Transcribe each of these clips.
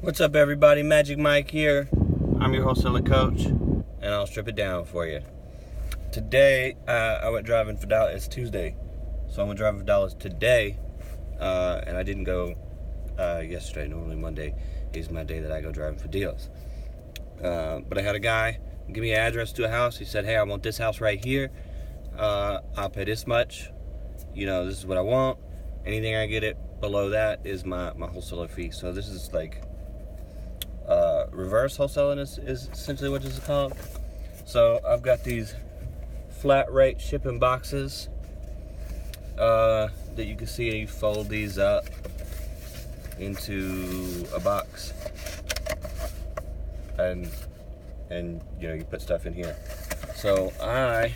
What's up, everybody? Magic Mike here. I'm your wholesaler coach, and I'll strip it down for you. Today, I went driving for Dallas. It's Tuesday, so I went driving for Dallas today, and I didn't go yesterday. Normally Monday is my day that I go driving for deals. But I had a guy give me an address to a house. He said, "Hey, I want this house right here. I'll pay this much. This is what I want. Anything I get it below that is my wholesaler fee." So this is like reverse wholesaling is essentially what this is called. So I've got these flat rate shipping boxes that you can see, and you fold these up into a box, and you put stuff in here. So I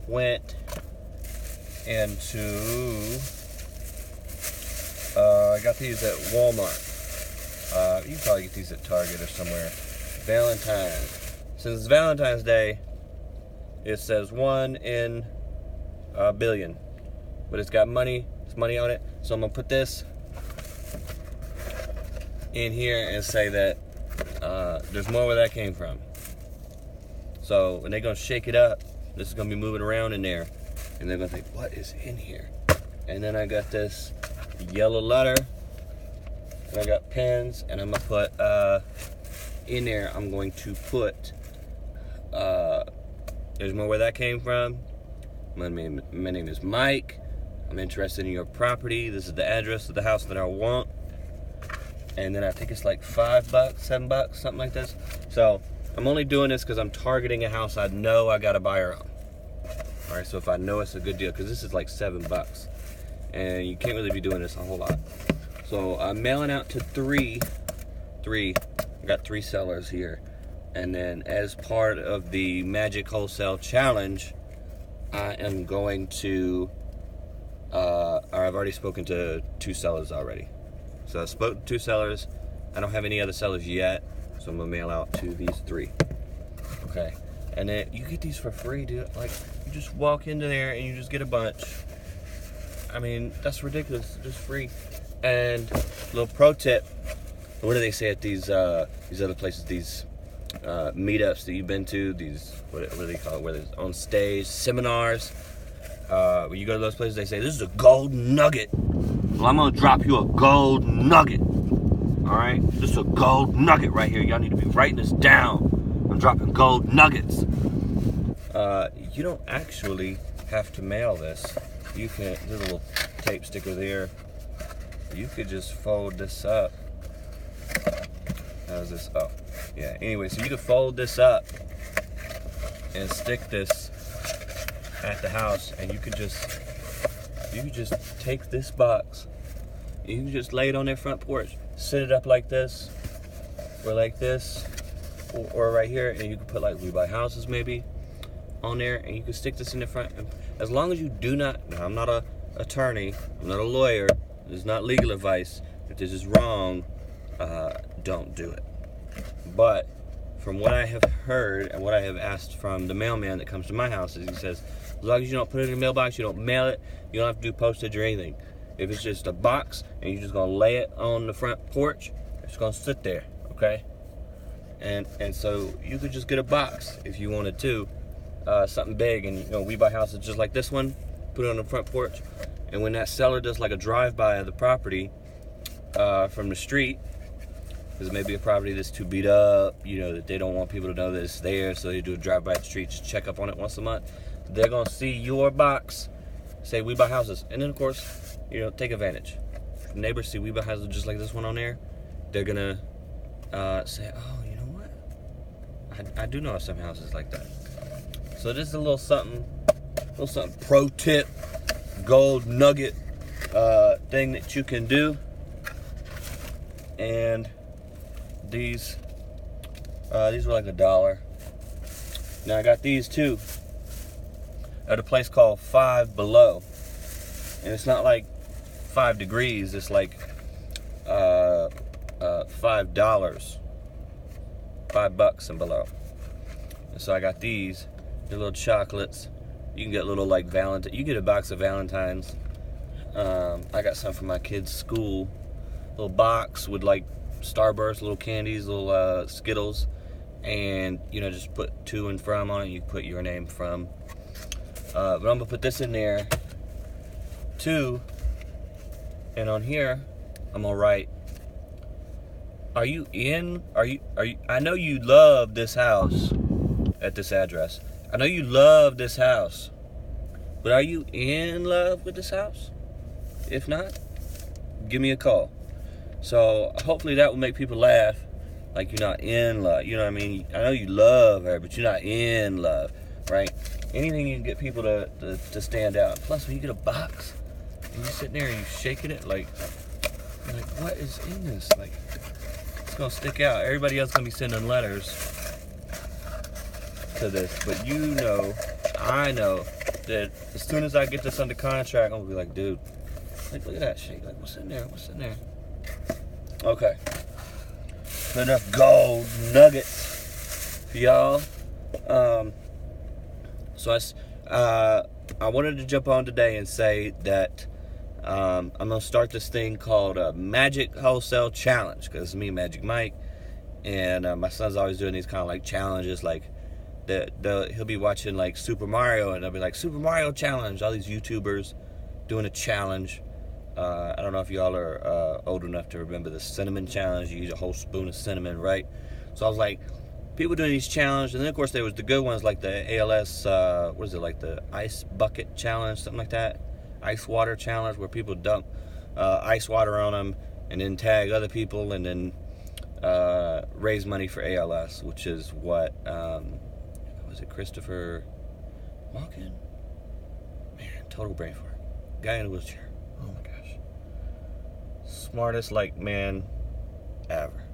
went into I got these at Walmart. You can probably get these at Target or somewhere. Valentine's. Since it's Valentine's Day, it says 1 in a billion, but it's got money. It's money on it. So I'm gonna put this in here and say that there's more where that came from. So when they're gonna shake it up, this is gonna be moving around in there, and they're gonna think, "What is in here?" And then I got this yellow letter, and I got pens, and I'm gonna put in there. I'm going to put there's more where that came from. My name is Mike. I'm interested in your property. This is the address of the house that I want. And then I think it's like $5, $7, something like this. So I'm only doing this because I'm targeting a house I know I got a buyer on. All right, so if I know it's a good deal, because this is like $7, and you can't really be doing this a whole lot. So I'm mailing out to three. I got 3 sellers here. And then as part of the Magic Wholesale Challenge, I am going to, I've already spoken to 2 sellers already. So I spoke to 2 sellers. I don't have any other sellers yet, so I'm gonna mail out to these 3. Okay, and then you get these for free, dude. Like, you just walk into there and you just get a bunch. I mean, that's ridiculous. Just free. And little pro tip: what do they say at these other places? These meetups that you've been to, these what do they call it, where they're on stage, seminars, when you go to those places, they say, "This is a gold nugget." Well, I'm gonna drop you a gold nugget. Alright? This is a gold nugget right here. Y'all need to be writing this down. I'm dropping gold nuggets. You don't actually have to mail this. You can, there's a little tape sticker there. You could just fold this up. How's this? Oh, yeah. Anyway, so you can fold this up and stick this at the house, and you could just take this box, you can just lay it on their front porch, sit it up like this, or like this, or right here, and you can put like "We Buy Houses" maybe on there, and you can stick this in the front. As long as you do not, now I'm not a attorney, I'm not a lawyer, this is not legal advice. If this is wrong, don't do it. But from what I have heard and what I have asked from the mailman that comes to my house, is he says, as long as you don't put it in the mailbox, you don't mail it, you don't have to do postage or anything. If it's just a box and you're just gonna lay it on the front porch, it's gonna sit there, okay? And so you could just get a box if you wanted to, something big, and We Buy Houses just like this one, put it on the front porch, and when that seller does like a drive-by of the property from the street, because it may be a property that's too beat up, that they don't want people to know that it's there, so they do a drive-by at the street, just check up on it once a month. They're gonna see your box, say "We Buy Houses," and then of course, take advantage. If neighbors see "We Buy Houses" just like this one on there, they're gonna say, "Oh, you know what? I do know some houses like that." So this is a little something pro tip, gold nugget thing that you can do. And these were like $1. Now I got these too at a place called 5 Below, and it's not like 5 degrees. It's like $5, $5 and below. And so I got these. They're little chocolates. You can get little like Valentine. You get a box of Valentines. I got some from my kids' school. Little box with like Starburst, little candies, little Skittles, and just put to and from on it. You put your name from. But I'm gonna put this in there too, and on here I'm gonna write, Are you in? I know you love this house at this address. I know you love this house, but are you in love with this house? If not, give me a call. So hopefully that will make people laugh. Like, you're not in love. You know what I mean? I know you love her, but you're not in love, right? Anything you can get people to stand out. Plus, when you get a box and you're sitting there and you're shaking it, like what is in this? Like, it's gonna stick out. Everybody else gonna be sending letters to this, but I know that as soon as I get this under contract, I'm gonna be like, dude, like, look at that shit. Like, what's in there? What's in there? Okay. Enough gold nuggets for y'all. So I wanted to jump on today and say that I'm gonna start this thing called a Magic Wholesale Challenge, because it's me, Magic Mike, and my son's always doing these kind of like challenges, like he'll be watching like Super Mario, and they'll be like, Super Mario Challenge. All these YouTubers doing a challenge. I don't know if y'all are old enough to remember the cinnamon challenge. You use a whole spoon of cinnamon, right? So I was like, people doing these challenges, and then of course there was the good ones like the ALS, like the ice bucket challenge, something like that, ice water challenge, where people dump ice water on them and then tag other people and then raise money for ALS, which is what was it, Christopher Walken? Man, total brain fart. Guy in a wheelchair. Oh my gosh. Smartest man ever.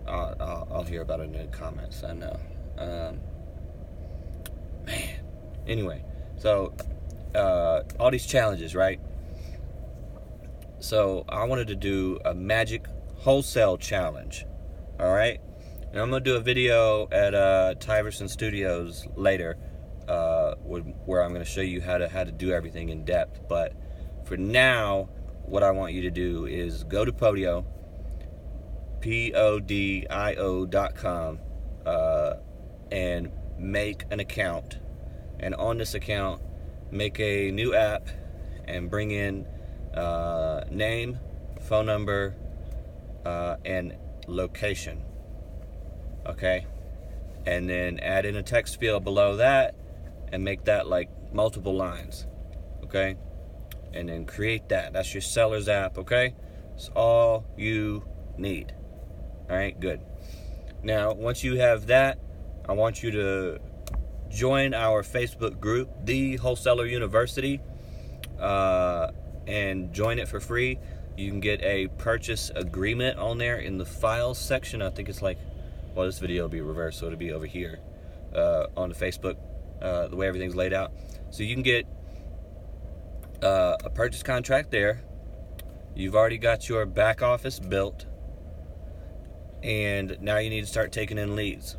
I'll hear about it in the comments, I know. Man. Anyway, so all these challenges, right? So I wanted to do a Magic Wholesale Challenge. Alright? And I'm going to do a video at Tyverson Studios later, where I'm going to show you how to do everything in depth. But for now, what I want you to do is go to Podio, podio.com, and make an account. And on this account, make a new app and bring in name, phone number, and location. Okay? And then add in a text field below that and make that like multiple lines. Okay? And then create that. That's your seller's app, okay? It's all you need. Alright, good. Now, once you have that, I want you to join our Facebook group, the Wholesaler University, and join it for free. You can get a purchase agreement on there in the files section. I think it's like, well, this video will be reversed, so it'll be over here on the Facebook, the way everything's laid out. So you can get a purchase contract there. You've already got your back office built, and now you need to start taking in leads.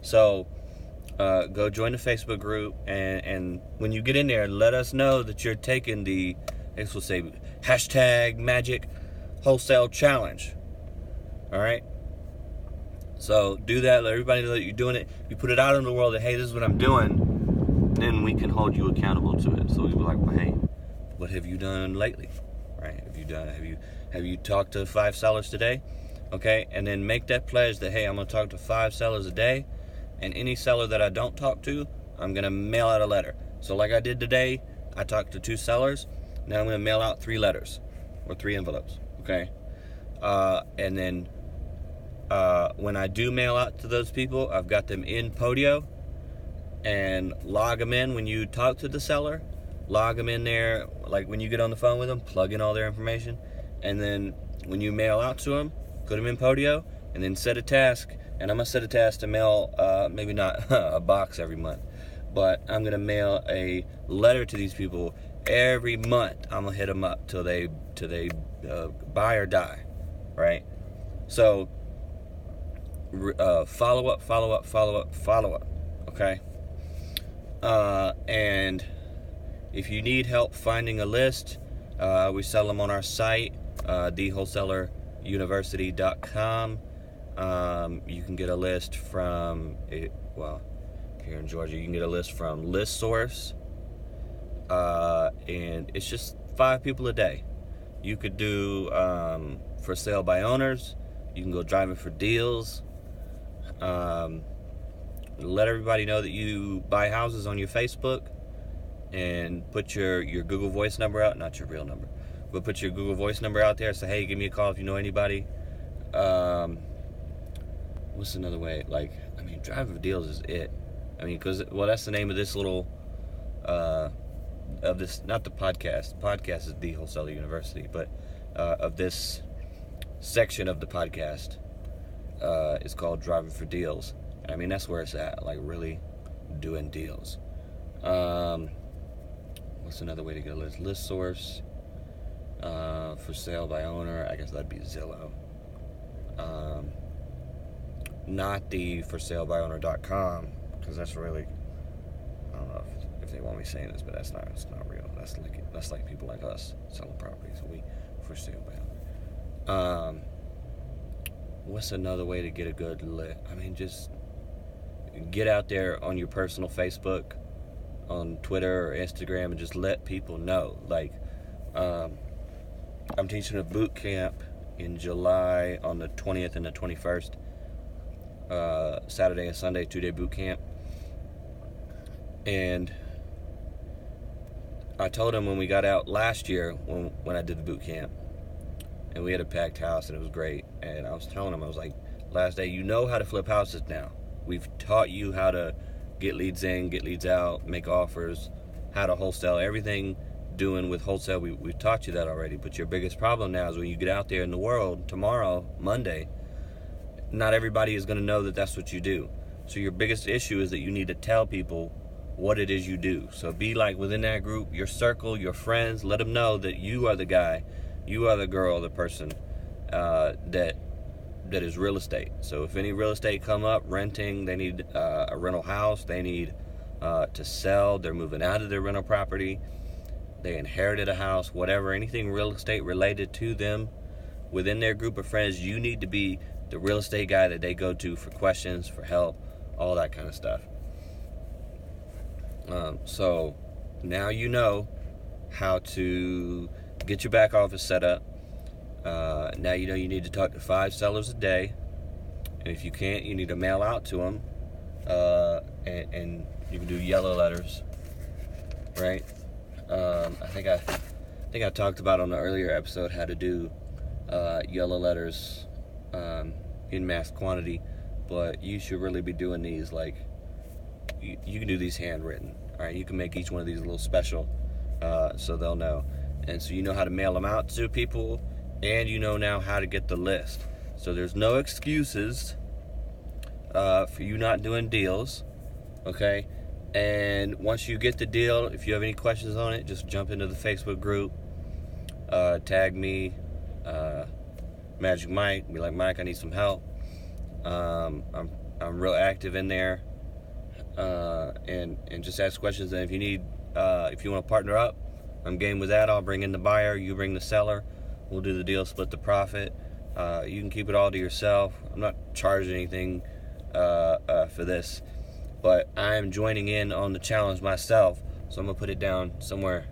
So go join the Facebook group, and when you get in there, let us know that you're taking the, this will say hashtag Magic Wholesale Challenge. Alright? So do that, let everybody know that you're doing it. You put it out in the world that, hey, this is what I'm doing, then we can hold you accountable to it. So we'll be like, well, hey, what have you done lately? Right? Have you talked to 5 sellers today? Okay, and then make that pledge that, hey, I'm gonna talk to 5 sellers a day, and any seller that I don't talk to, I'm gonna mail out a letter. So like I did today, I talked to 2 sellers. Now I'm gonna mail out 3 letters or 3 envelopes. Okay, and then when I do mail out to those people, I've got them in Podio, and log them in when you talk to the seller. Log them in there, like when you get on the phone with them, plug in all their information, and then when you mail out to them, put them in Podio, and then set a task. And I'm gonna set a task to mail, maybe not a box every month, but I'm gonna mail a letter to these people every month. I'm gonna hit them up till they buy or die, right? So follow up. Okay. And if you need help finding a list, we sell them on our site, wholesaleuniversity.com. You can get a list from, here in Georgia, you can get a list from ListSource, and it's just 5 people a day. You could do for sale by owners. You can go driving for deals. Let everybody know that you buy houses on your Facebook, and put your Google Voice number out, not your real number, but put your Google Voice number out there. Say, hey, give me a call if you know anybody. What's another way? Driving for deals is it. Because that's the name of this little of this, not the podcast. The podcast is the Wholesaler University, but of this section of the podcast is called Driving for Deals. That's where it's at, really doing deals. What's another way to get a list? ListSource, for sale by owner. I guess that'd be Zillow. Not the for sale by owner.com, because that's really, I don't know if they want me saying this, but it's not real. That's like people like us selling properties. We for sale by owner. What's another way to get a good list? Just get out there on your personal Facebook, on Twitter or Instagram, and just let people know. I'm teaching a boot camp in July on the 20th and the 21st. Saturday and Sunday, 2-day boot camp. And I told him when we got out last year, when I did the boot camp, and we had a packed house and it was great, and I was telling him, I was like, last day, you know how to flip houses now. We've taught you how to get leads in, get leads out, make offers, how to wholesale, everything doing with wholesale. We've taught you that already, but your biggest problem now is when you get out there in the world tomorrow, Monday, not everybody is going to know that that's what you do. So your biggest issue is that you need to tell people what it is you do. So be within that group, your circle, your friends, let them know that you are the guy, you are the girl, the person that is real estate. So if any real estate come up, renting, they need a rental house, they need to sell, they're moving out of their rental property, they inherited a house, whatever, anything real estate related to them, within their group of friends, you need to be the real estate guy that they go to for questions, for help, all that kind of stuff. So now you know how to get your back office set up. Now you know you need to talk to 5 sellers a day, and if you can't, you need to mail out to them, and you can do yellow letters, right? I think I talked about on the earlier episode how to do yellow letters in mass quantity, but you should really be doing these you can do these handwritten. All right, you can make each one of these a little special, so they'll know, and so you know how to mail them out to people, and you know now how to get the list. So there's no excuses for you not doing deals, okay? And once you get the deal, if you have any questions on it, just jump into the Facebook group, tag me, Magic Mike, be like, Mike, I need some help. I'm real active in there, and just ask questions. And if you need, if you want to partner up, I'm game with that. I'll bring in the buyer, you bring the seller. We'll do the deal, split the profit. You can keep it all to yourself. I'm not charging anything for this, but I'm joining in on the challenge myself. So I'm gonna put it down somewhere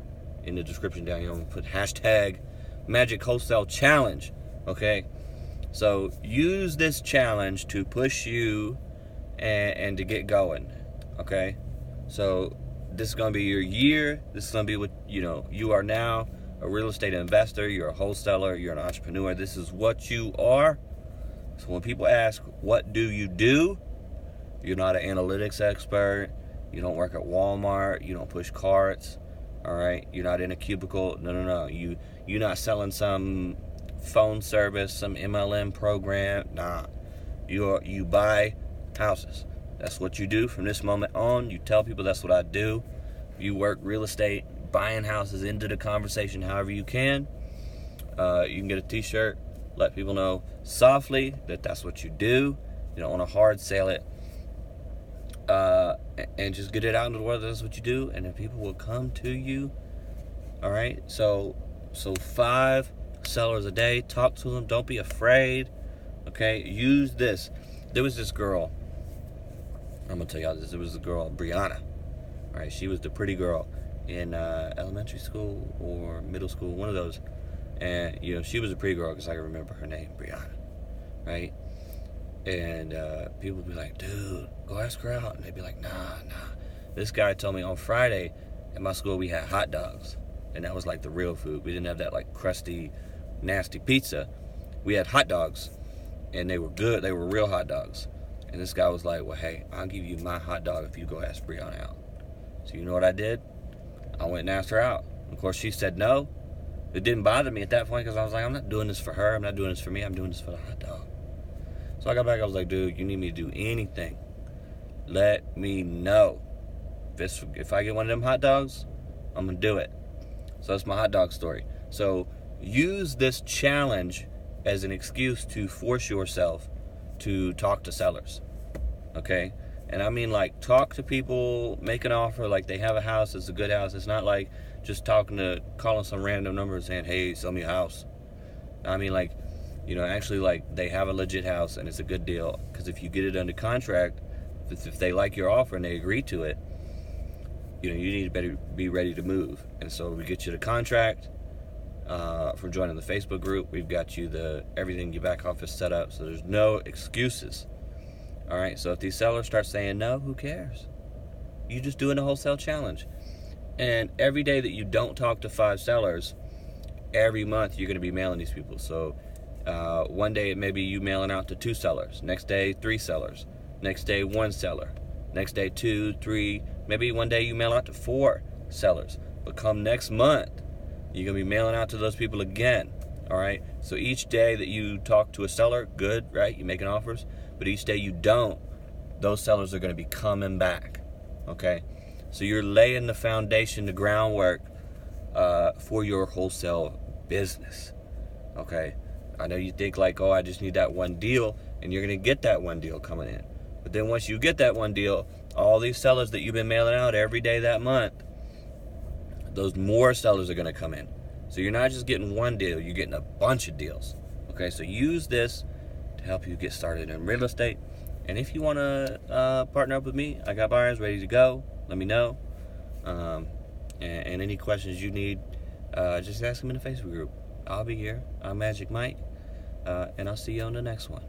in the description down here. I'm gonna put hashtag Magic Wholesale Challenge. Okay, so use this challenge to push you and to get going. Okay, so this is gonna be your year. This is gonna be what you are now. A real estate investor, you're a wholesaler, you're an entrepreneur. This is what you are. So when people ask, what do? You're not an analytics expert. You don't work at Walmart. You don't push carts. All right. You're not in a cubicle. No. You're not selling some phone service, some MLM program. Nah. You buy houses. That's what you do from this moment on. You tell people that's what I do. You work real estate, buying houses into the conversation however you can. You can get a t-shirt, let people know softly that that's what you do. You don't want to hard sell it, and just get it out into the world that that's what you do, and then people will come to you. All right, so 5 sellers a day. Talk to them. Don't be afraid. Okay, use this. There was this girl. I'm gonna tell y'all this. There was a girl, Brianna. All right, she was the pretty girl in elementary school or middle school, one of those. And she was a pretty girl because I can remember her name, Brianna. Right? And people would be like, dude, go ask her out. And they'd be like, nah. This guy told me on Friday at my school we had hot dogs. And that was like the real food. We didn't have that like crusty, nasty pizza. We had hot dogs. And they were good. They were real hot dogs. And this guy was like, well, hey, I'll give you my hot dog if you go ask Brianna out. So you know what I did? I went and asked her out. Of course, she said no. It didn't bother me at that point because I was like, I'm not doing this for her. I'm not doing this for me. I'm doing this for the hot dog. So I got back. I was like, dude, you need me to do anything, let me know. If I get one of them hot dogs, I'm going to do it. So that's my hot dog story. So use this challenge as an excuse to force yourself to talk to sellers. Okay? And I mean, like, talk to people, make an offer like they have a house, it's a good house. It's not like just calling some random number and saying, hey, sell me a house. I mean, like, actually, like, they have a legit house and it's a good deal. Because if you get it under contract, if they like your offer and they agree to it, you need to be ready to move. And so we get you the contract from joining the Facebook group. We've got you everything, your back office set up, so there's no excuses. All right, so if these sellers start saying no, who cares? You're just doing a wholesale challenge. And every day that you don't talk to 5 sellers, every month you're going to be mailing these people. So one day it may be you mailing out to 2 sellers. Next day, 3 sellers. Next day, 1 seller. Next day, 2, 3. Maybe one day you mail out to 4 sellers. But come next month, you're going to be mailing out to those people again. All right? So each day that you talk to a seller, good, right? You're making offers. But each day you don't, those sellers are going to be coming back. Okay? So you're laying the foundation, the groundwork for your wholesale business. Okay? I know you think like, oh, I just need that one deal, and you're going to get that one deal coming in. But then once you get that one deal, all these sellers that you've been mailing out every day that month, those more sellers are going to come in. So you're not just getting one deal, you're getting a bunch of deals. Okay, so use this to help you get started in real estate. And if you want to partner up with me, I got buyers ready to go. Let me know. And any questions you need, just ask them in the Facebook group. I'll be here. I'm Magic Mike. And I'll see you on the next one.